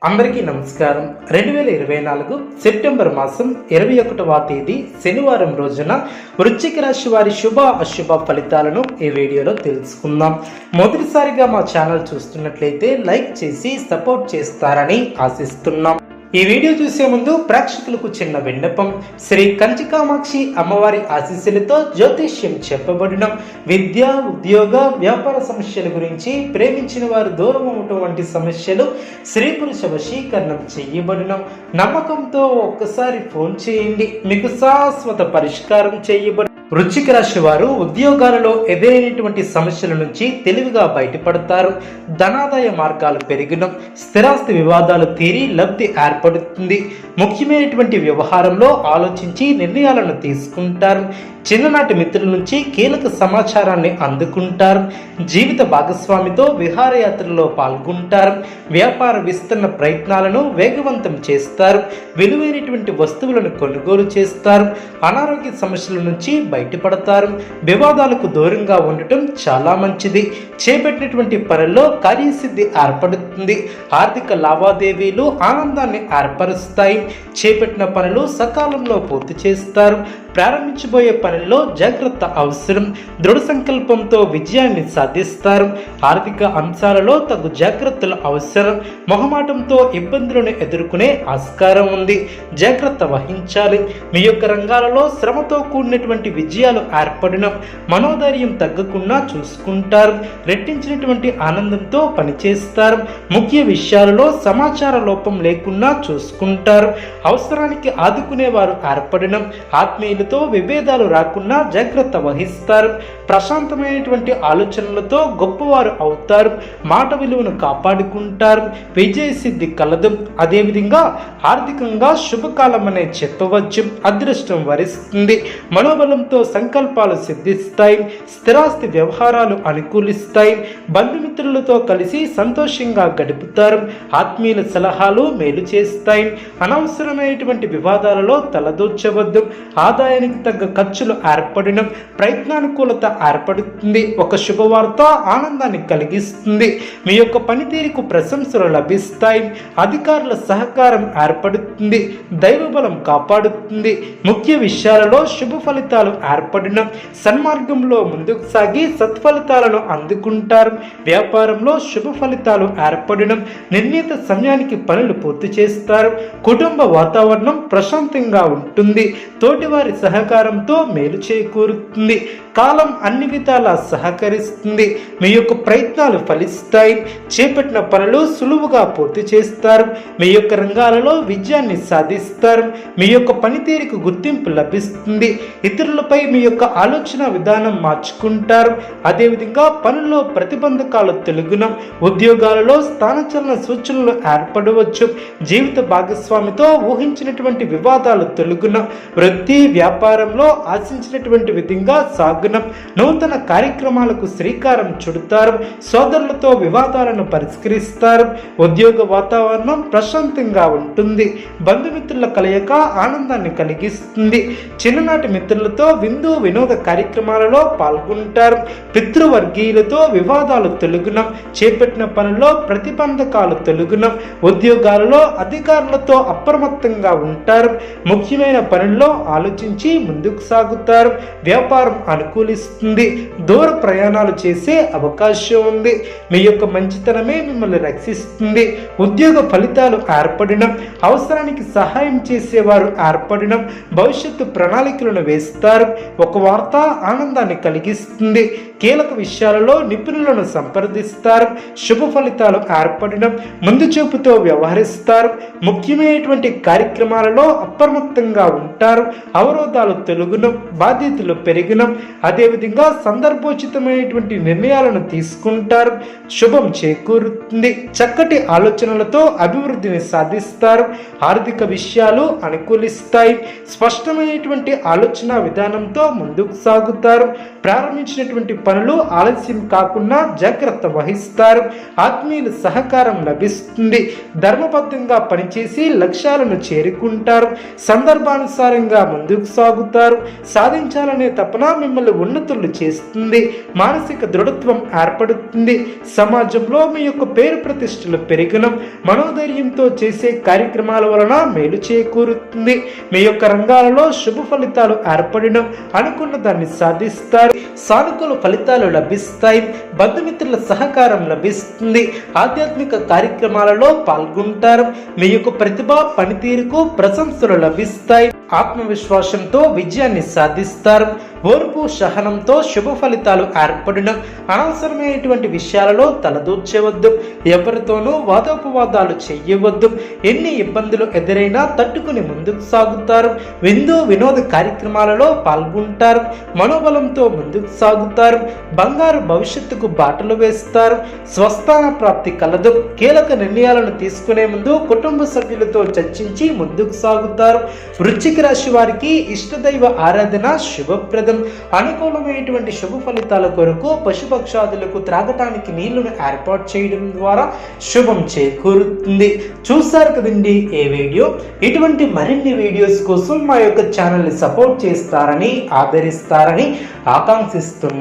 అందరికీ నమస్కారం. 2024 సెప్టెంబర్ మాసం 21వ తేదీ శనివారం రోజున వృశ్చిక రాశి వారి శుభ అశుభ ఫలితాలను ఈ వీడియోలో తెలుసుకుందాం. మొదటిసారిగా మా ఛానల్ చూస్తున్నట్లయితే లైక్ చేసి సపోర్ట్ చేస్తారని ఆశిస్తున్నాం. ఈ వీడియో చూసే ముందు ప్రేక్షకులకు చిన్న విన్నపం. శ్రీ కంచికామాక్షి అమ్మవారి ఆశీస్సులతో జ్యోతిష్యం చెప్పబడిన విద్య, ఉద్యోగ, వ్యాపార సమస్యల గురించి, ప్రేమించిన వారు దూరం అవటం వంటి సమస్యలు, స్త్రీ పురుష వశీకరణం చేయబడిన నమ్మకంతో ఒక్కసారి ఫోన్ చేయండి, మీకు శాశ్వత పరిష్కారం చేయబడి. వృశ్చిక రాశి వారు ఉద్యోగాలలో ఎదురైనటువంటి సమస్యల నుంచి తెలివిగా బయటపడతారు. ధనాదాయ మార్గాలు పెరిగిన, స్థిరాస్తి వివాదాలు తీరి లబ్ధి ఏర్పడుతుంది. ముఖ్యమైనటువంటి వ్యవహారంలో ఆలోచించి నిర్ణయాలను తీసుకుంటారు. చిన్ననాటి మిత్రుల నుంచి కీలక సమాచారాన్ని అందుకుంటారు. జీవిత భాగస్వామితో విహారయాత్రలో పాల్గొంటారు. వ్యాపార విస్తరణ ప్రయత్నాలను వేగవంతం చేస్తారు. విలువైనటువంటి వస్తువులను కొనుగోలు చేస్తారు. అనారోగ్య సమస్యల నుంచి బయటపడతారు. వివాదాలకు దూరంగా ఉండటం చాలా మంచిది. చేపట్టినటువంటి పనుల్లో కార్యసిద్ధి ఏర్పడుతుంది. ఆర్థిక లావాదేవీలు ఆనందాన్ని ఏర్పరుస్తాయి. చేపట్టిన పనులు సకాలంలో పూర్తి చేస్తారు. ప్రారంభించబోయే పనుల్లో జాగ్రత్త అవసరం. దృఢ సంకల్పంతో విజయాన్ని సాధిస్తారు. ఆర్థిక అంశాలలో తగు జాగ్రత్తలు అవసరం. మొహమాటంతో ఇబ్బందులను ఎదుర్కొనే ఆస్కారం ఉంది. జాగ్రత్త వహించాలి. మీ యొక్క రంగాలలో శ్రమతో కూడినటువంటి విజయాలు ఏర్పడిన, మనోధైర్యం తగ్గకుండా చూసుకుంటారు. రెట్టించినటువంటి ఆనందంతో పనిచేస్తారు. ముఖ్య విషయాలలో సమాచార లోపం లేకుండా చూసుకుంటారు. అవసరానికి ఆదుకునేవారు ఏర్పడిన, ఆత్మీయులతో విభేదాలు రాకుండా జాగ్రత్త వహిస్తారు. ప్రశాంతమైనటువంటి ఆలోచనలతో గొప్పవారు అవుతారు. మాట విలువను కాపాడుకుంటారు. విజయ సిద్ధి కలదు. అదేవిధంగా ఆర్థికంగా శుభకాలం అనే చెప్పవచ్చు. అదృష్టం వరిస్తుంది. మనోబలంతో సంకల్పాలు సిద్ధిస్తాయి. స్థిరాస్తి వ్యవహారాలు అనుకూలిస్తాయి. బంధుమిత్రులతో కలిసి సంతోషంగా గడుపుతారు. ఆత్మీయుల సలహాలు మేలు చేస్తాయి. అనవసరమైనటువంటి వివాదాలలో తలదూర్చవద్దు. ఆదాయానికి తగ్గ ఖర్చులు ఏర్పడిన, ప్రయత్నానుకూలత ఏర్పడుతుంది. ఒక శుభవార్త ఆనందాన్ని కలిగిస్తుంది. మీ యొక్క పనితీరుకు ప్రశంసలు లభిస్తాయి. అధికారుల సహకారం ఏర్పడుతుంది. దైవబలం కాపాడుతుంది. ముఖ్య విషయాలలో శుభ ఫలితాలు ఏర్పడిన, సన్మార్గంలో ముందుకు సాగి సత్ఫలితాలను అందుకుంటారు. వ్యాపారంలో శుభ ఫలితాలు ఏర్పడిన, నిర్ణీత సమయానికి పనులు పూర్తి చేస్తారు. కుటుంబ వాతావరణం ప్రశాంతంగా ఉంటుంది. తోటివారి సహకారంతో మేలు చేకూరుతుంది. కాలం అన్ని విధాలా సహకరిస్తుంది. మీ యొక్క ప్రయత్నాలు ఫలిస్తాయి. చేపట్టిన పనులు సులువుగా పూర్తి చేస్తారు. మీ యొక్క రంగాలలో విజయాన్ని సాధిస్తారు. మీ యొక్క పనితీరుకు గుర్తింపు లభిస్తుంది. ఇతరులపై మీ యొక్క ఆలోచన విధానం మార్చుకుంటారు. అదేవిధంగా పనుల్లో ప్రతిబంధకాలు తొలగున, ఉద్యోగాలలో స్థానచలన సూచనలు ఏర్పడవచ్చు. జీవిత భాగస్వామితో ఊహించినటువంటి వివాదాలు తొలగున, వృత్తి వ్యాపారంలో ఆశించినటువంటి విధంగా సాగున, నూతన కార్యక్రమాలకు శ్రీకారం చుడతారు. సోదరులతో వివాదాలను పరిష్కరిస్తారు. ఉద్యోగ వాతావరణం ప్రశాంతంగా ఉంటుంది. బంధుమిత్రుల కలయిక ఆనందాన్ని కలిగిస్తుంది. చిన్ననాటి మిత్రులతో విందు వినోద కార్యక్రమాలలో పాల్గొంటారు. పితృవర్గీయులతో వివాదాలు తొలగున, చేపట్టిన పనుల్లో ప్రతిబంధకాలు తొలగున, ఉద్యోగాలలో అధికారులతో అప్రమత్తంగా ఉంటారు. ముఖ్యమైన పనుల్లో ఆలోచించి ముందుకు సాగుతారు. వ్యాపారం అనుకూలిస్తుంది. దూర ప్రయాణాలు చేసే అవకాశం ఉంది. మీ యొక్క మంచితనమే మిమ్మల్ని రక్షిస్తుంది. ఉద్యోగ ఫలితాలు ఏర్పడిన, అవసరానికి సహాయం చేసేవారు ఏర్పడిన, భవిష్యత్తు ప్రణాళికలను వేస్తారు. ఒక వార్త ఆనందాన్ని కలిగిస్తుంది. కీలక విషయాలలో నిపుణులను సంప్రదిస్తారు. శుభ ఫలితాలు ఏర్పడిన, ముందు చూపుతో వ్యవహరిస్తారు. ముఖ్యమైనటువంటి కార్యక్రమాలలో అప్రమత్తంగా ఉంటారు. అవరోధాలు తొలగున, బాధ్యతలు పెరిగిన, అదేవిధంగా సందర్భోచితమైనటువంటి నిర్ణయాలను తీసుకుంటారు. శుభం చేకూరుతుంది. చక్కటి ఆలోచనలతో అభివృద్ధిని సాధిస్తారు. ఆర్థిక విషయాలు అనుకూలిస్తాయి. స్పష్టమైనటువంటి ఆలోచన విధానంతో ముందుకు సాగుతారు. ప్రారంభించినటువంటి పనులు ఆలస్యం కాకుండా జాగ్రత్త వహిస్తారు. ఆత్మీయుల సహకారం లభిస్తుంది. ధర్మబద్ధంగా పనిచేసి లక్ష్యాలను చేరుకుంటారు. సందర్భానుసారంగా ముందుకు సాగుతారు. సాధించాలనే తపన మిమ్మల్ని ఉన్నతులు చేస్తుంది. మానసిక దృఢత్వం ఏర్పడుతుంది. సమాజంలో మీ యొక్క పేరు ప్రతిష్టలు పెరిగిన మనోధైర్యంతో చేసే కార్యక్రమాల వలన మేలు చేకూరుతుంది. మీ యొక్క రంగాలలో శుభ ఫలితాలు ఏర్పడిన అనుకున్న దాన్ని సాధిస్తారు. సానుకూల ఫలితాలు లభిస్తాయి. బంధుమిత్రుల సహకారం లభిస్తుంది. ఆధ్యాత్మిక కార్యక్రమాలలో పాల్గొంటారు. మీ యొక్క ప్రతిభ పనితీరుకు ప్రశంసలు లభిస్తాయి. ఆత్మవిశ్వాసంతో విజయాన్ని సాధిస్తారు. ఓర్పు సహనంతో శుభ ఫలితాలు ఏర్పడిన అనవసరమైనటువంటి విషయాలలో తలదూర్చవద్దు. ఎవరితోనూ వాదోపవాదాలు చెయ్యవద్దు. ఎన్ని ఇబ్బందులు ఎదురైనా తట్టుకుని ముందుకు సాగుతారు. వినోద కార్యక్రమాలలో పాల్గొంటారు. మనోబలంతో ముందుకు సాగుతారు. బంగారు భవిష్యత్తుకు బాటలు వేస్తారు. స్వస్థాన ప్రాప్తి కలదు. కీలక నిర్ణయాలను తీసుకునే ముందు కుటుంబ సభ్యులతో చర్చించి ముందుకు సాగుతారు. వృశ్చిక రాశి వారికి ఇష్టదైవ ఆరాధన శుభప్రదం. అనుకూలమైనటువంటి శుభ ఫలితాల కొరకు పశుపక్షాదులకు త్రాగటానికి నీళ్లను ఏర్పాటు చేయడం ద్వారా శుభం చేకూరుతుంది. చూసారు కదండి ఈ వీడియో. ఇటువంటి మరిన్ని వీడియోస్ కోసం మా యొక్క ఛానల్ని సపోర్ట్ చేస్తారని ఆదరిస్తారని ఆకాంక్షిస్తున్నాను.